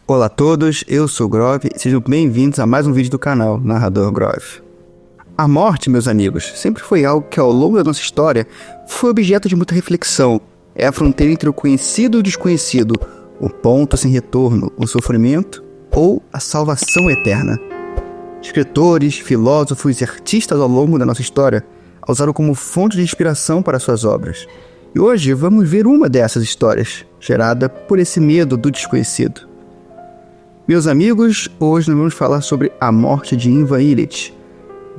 Olá a todos, eu sou o Grove e sejam bem-vindos a mais um vídeo do canal Narrador Grove. A morte, meus amigos, sempre foi algo que ao longo da nossa história foi objeto de muita reflexão. É a fronteira entre o conhecido e o desconhecido, o ponto sem retorno, o sofrimento ou a salvação eterna. Escritores, filósofos e artistas ao longo da nossa história a usaram como fonte de inspiração para suas obras. E hoje vamos ver uma dessas histórias, gerada por esse medo do desconhecido. Meus amigos, hoje nós vamos falar sobre a morte de Ivan Ilitch,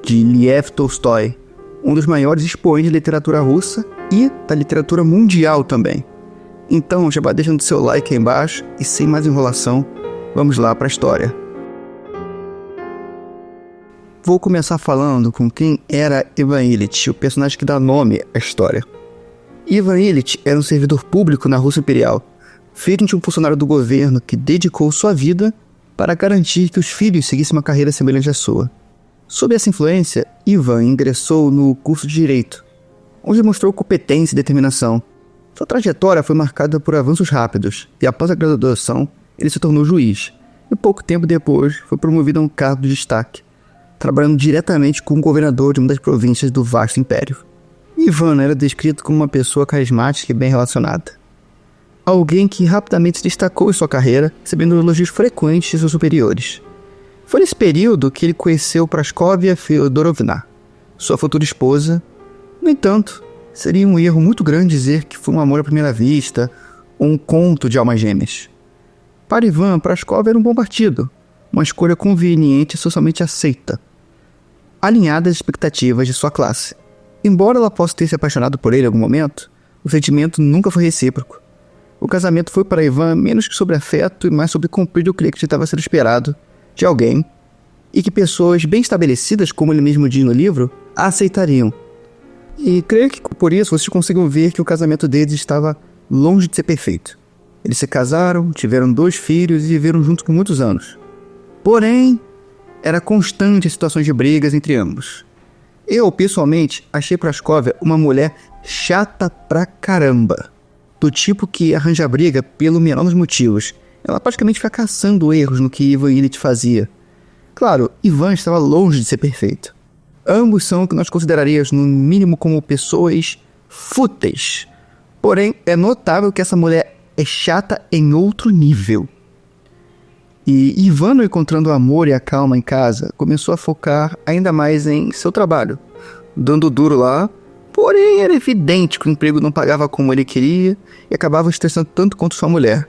de Lev Tolstói, um dos maiores expoentes da literatura russa e da literatura mundial também. Então já vai deixando seu like aí embaixo e sem mais enrolação, vamos lá para a história. Vou começar falando com quem era Ivan Ilitch, o personagem que dá nome à história. Ivan Ilitch era um servidor público na Rússia Imperial, filho de um funcionário do governo que dedicou sua vida para garantir que os filhos seguissem uma carreira semelhante à sua. Sob essa influência, Ivan ingressou no curso de Direito, onde mostrou competência e determinação. Sua trajetória foi marcada por avanços rápidos, e após a graduação, ele se tornou juiz, e pouco tempo depois foi promovido a um cargo de destaque, trabalhando diretamente com o governador de uma das províncias do vasto império. Ivan era descrito como uma pessoa carismática e bem relacionada. Alguém que rapidamente se destacou em sua carreira, recebendo elogios frequentes de seus superiores. Foi nesse período que ele conheceu Praskovia Feodorovna, sua futura esposa. No entanto, seria um erro muito grande dizer que foi um amor à primeira vista ou um conto de almas gêmeas. Para Ivan, Praskovia era um bom partido, uma escolha conveniente e socialmente aceita, alinhada às expectativas de sua classe. Embora ela possa ter se apaixonado por ele em algum momento, o sentimento nunca foi recíproco. O casamento foi para Ivan menos que sobre afeto e mais sobre cumprir o que ele acreditava ser esperado de alguém e que pessoas bem estabelecidas, como ele mesmo diz no livro, a aceitariam. E creio que por isso vocês conseguem ver que o casamento deles estava longe de ser perfeito. Eles se casaram, tiveram 2 filhos e viveram juntos por muitos anos. Porém, era constante situações de brigas entre ambos. Eu, pessoalmente, achei Praskovia uma mulher chata pra caramba. Do tipo que arranja briga pelo menor dos motivos. Ela praticamente fica caçando erros no que Ivan Ilitch fazia. Claro, Ivan estava longe de ser perfeito. Ambos são o que nós consideraríamos no mínimo como pessoas fúteis. Porém, é notável que essa mulher é chata em outro nível. E Ivan, encontrando o amor e a calma em casa, começou a focar ainda mais em seu trabalho, dando duro lá. Porém, era evidente que o emprego não pagava como ele queria e acabava estressando tanto quanto sua mulher.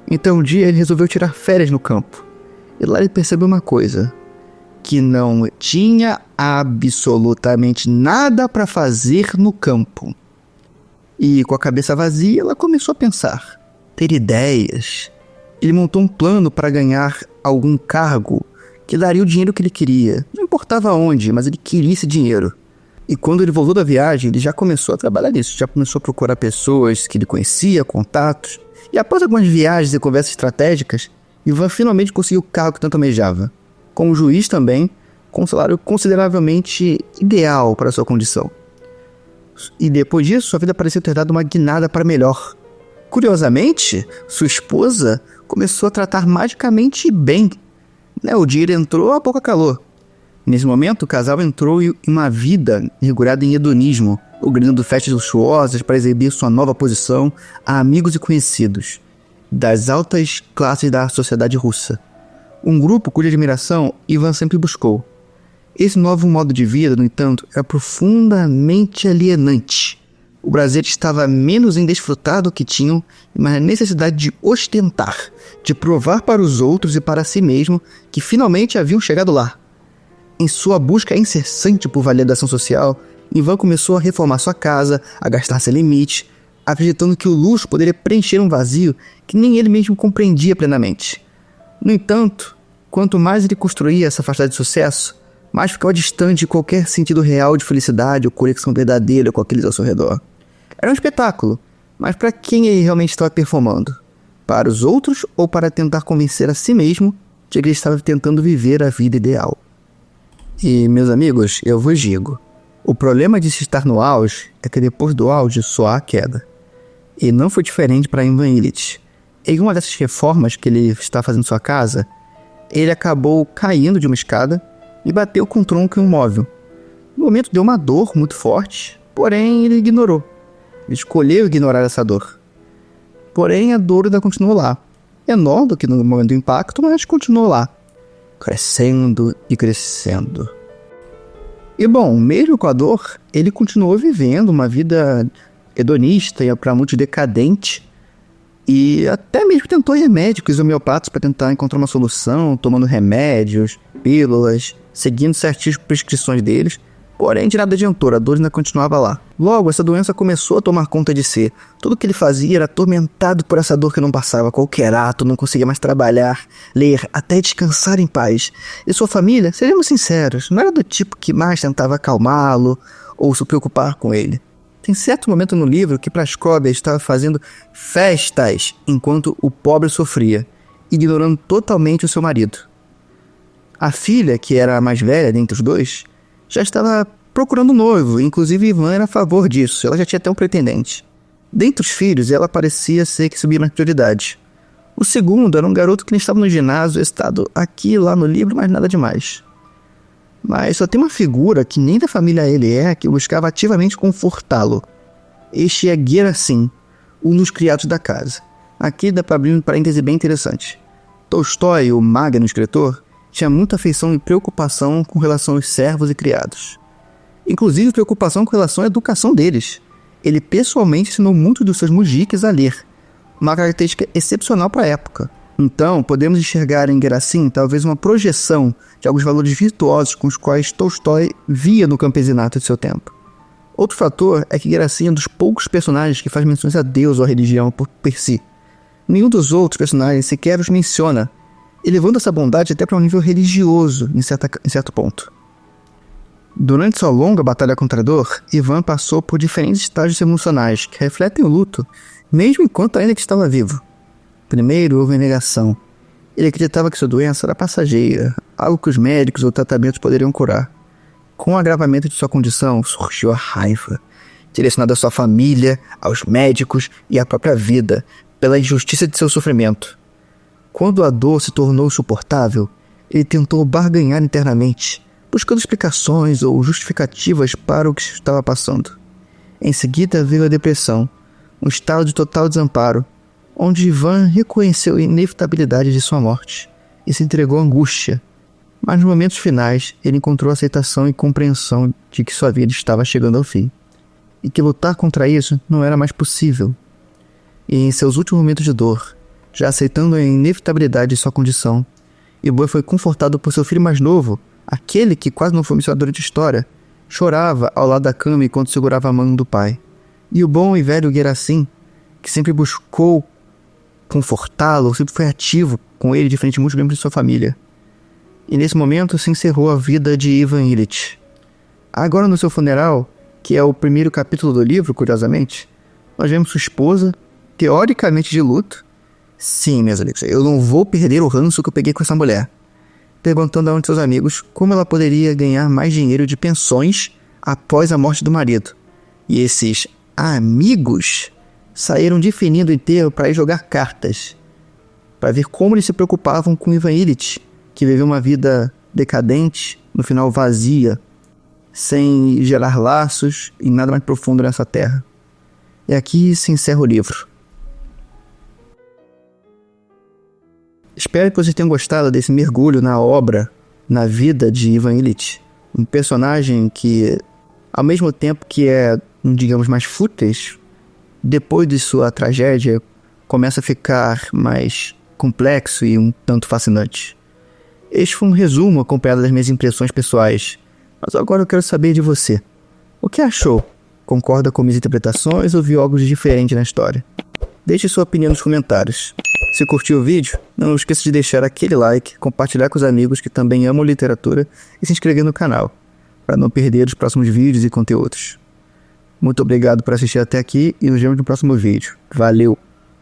Então um dia ele resolveu tirar férias no campo. E lá ele percebeu uma coisa, que não tinha absolutamente nada para fazer no campo. E com a cabeça vazia, ela começou a pensar, ter ideias. Ele montou um plano para ganhar algum cargo que daria o dinheiro que ele queria. Não importava onde, mas ele queria esse dinheiro. E quando ele voltou da viagem, ele já começou a trabalhar nisso. Já começou a procurar pessoas que ele conhecia, contatos. E após algumas viagens e conversas estratégicas, Ivan finalmente conseguiu o cargo que tanto almejava. Como juiz também, com um salário consideravelmente ideal para sua condição. E depois disso, sua vida parecia ter dado uma guinada para melhor. Curiosamente, sua esposa começou a tratar magicamente bem. O dinheiro entrou, a boca calou. Nesse momento, o casal entrou em uma vida mergulhada em hedonismo, organizando festas luxuosas para exibir sua nova posição a amigos e conhecidos das altas classes da sociedade russa. Um grupo cuja admiração Ivan sempre buscou. Esse novo modo de vida, no entanto, era profundamente alienante. O prazer estava menos em desfrutar do que tinham, mas na necessidade de ostentar, de provar para os outros e para si mesmo que finalmente haviam chegado lá. Em sua busca incessante por validação social, Ivan começou a reformar sua casa, a gastar sem limite, acreditando que o luxo poderia preencher um vazio que nem ele mesmo compreendia plenamente. No entanto, quanto mais ele construía essa fachada de sucesso, mais ficava distante de qualquer sentido real de felicidade ou conexão verdadeira com aqueles ao seu redor. Era um espetáculo, mas para quem ele realmente estava performando? Para os outros ou para tentar convencer a si mesmo de que ele estava tentando viver a vida ideal? E, meus amigos, eu vos digo, o problema de se estar no auge é que depois do auge só há a queda. E não foi diferente para Ivan Ilitch. Em uma dessas reformas que ele está fazendo em sua casa, ele acabou caindo de uma escada e bateu com o tronco em um móvel. No momento deu uma dor muito forte, porém ele ignorou. Ele escolheu ignorar essa dor. Porém a dor ainda continuou lá. Menor do que no momento do impacto, mas continuou lá. Crescendo e crescendo. E bom, mesmo com a dor, ele continuou vivendo uma vida hedonista e para muitos decadente. E até mesmo tentou remédios homeopatas para tentar encontrar uma solução, tomando remédios, pílulas, seguindo certinho as prescrições deles. Porém, de nada adiantou, a dor ainda continuava lá. Logo, essa doença começou a tomar conta de si. Tudo que ele fazia era atormentado por essa dor que não passava. Qualquer ato, não conseguia mais trabalhar, ler, até descansar em paz. E sua família, sejamos sinceros, não era do tipo que mais tentava acalmá-lo ou se preocupar com ele. Tem certo momento no livro que Praskovia estava fazendo festas enquanto o pobre sofria, ignorando totalmente o seu marido. A filha, que era a mais velha dentre os dois, já estava procurando um noivo, inclusive Ivan era a favor disso, ela já tinha até um pretendente. Dentre os filhos, ela parecia ser que subia na prioridade. O segundo era um garoto que nem estava no ginásio, estado aqui e lá no livro, mas nada demais. Mas só tem uma figura que nem da família ele é, que buscava ativamente confortá-lo. Este é Gerasim, um dos criados da casa. Aqui dá para abrir um parêntese bem interessante. Tolstói, o magno escritor, tinha muita afeição e preocupação com relação aos servos e criados. Inclusive preocupação com relação à educação deles. Ele pessoalmente ensinou muitos dos seus mujiques a ler, uma característica excepcional para a época. Então, podemos enxergar em Gerasim talvez uma projeção de alguns valores virtuosos com os quais Tolstói via no campesinato de seu tempo. Outro fator é que Gerasim é um dos poucos personagens que faz menções a Deus ou a religião por si. Nenhum dos outros personagens sequer os menciona, elevando essa bondade até para um nível religioso em certo ponto. Durante sua longa batalha contra a dor, Ivan passou por diferentes estágios emocionais que refletem o luto, mesmo enquanto ainda que estava vivo. Primeiro, houve a negação. Ele acreditava que sua doença era passageira, algo que os médicos ou tratamentos poderiam curar. Com o agravamento de sua condição, surgiu a raiva, direcionada à sua família, aos médicos e à própria vida, pela injustiça de seu sofrimento. Quando a dor se tornou insuportável, ele tentou barganhar internamente, buscando explicações ou justificativas para o que estava passando. Em seguida veio a depressão, um estado de total desamparo, onde Ivan reconheceu a inevitabilidade de sua morte e se entregou à angústia. Mas nos momentos finais, ele encontrou aceitação e compreensão de que sua vida estava chegando ao fim, e que lutar contra isso não era mais possível. E em seus últimos momentos de dor, já aceitando a inevitabilidade de sua condição, Ivan foi confortado por seu filho mais novo, aquele que quase não foi mencionado durante a história, chorava ao lado da cama enquanto segurava a mão do pai. E o bom e velho Gerasim, que sempre buscou confortá-lo, sempre foi ativo com ele diferente de muitos membros de sua família. E nesse momento se encerrou a vida de Ivan Ilitch. Agora no seu funeral, que é o primeiro capítulo do livro, curiosamente, nós vemos sua esposa, teoricamente de luto. Sim, meus amigos, eu não vou perder o ranço que eu peguei com essa mulher. Perguntando a um de seus amigos como ela poderia ganhar mais dinheiro de pensões após a morte do marido. E esses amigos saíram de fininho do enterro para ir jogar cartas, para ver como eles se preocupavam com Ivan Ilitch, que viveu uma vida decadente, no final vazia, sem gerar laços e nada mais profundo nessa terra. E aqui se encerra o livro. Espero que vocês tenham gostado desse mergulho na obra, na vida de Ivan Ilitch, um personagem que, ao mesmo tempo que é, digamos, mais fúteis, depois de sua tragédia, começa a ficar mais complexo e um tanto fascinante. Este foi um resumo acompanhado das minhas impressões pessoais, mas agora eu quero saber de você. O que achou? Concorda com minhas interpretações ou viu algo diferente na história? Deixe sua opinião nos comentários. Se curtiu o vídeo, não esqueça de deixar aquele like, compartilhar com os amigos que também amam literatura e se inscrever no canal, para não perder os próximos vídeos e conteúdos. Muito obrigado por assistir até aqui e nos vemos no próximo vídeo. Valeu!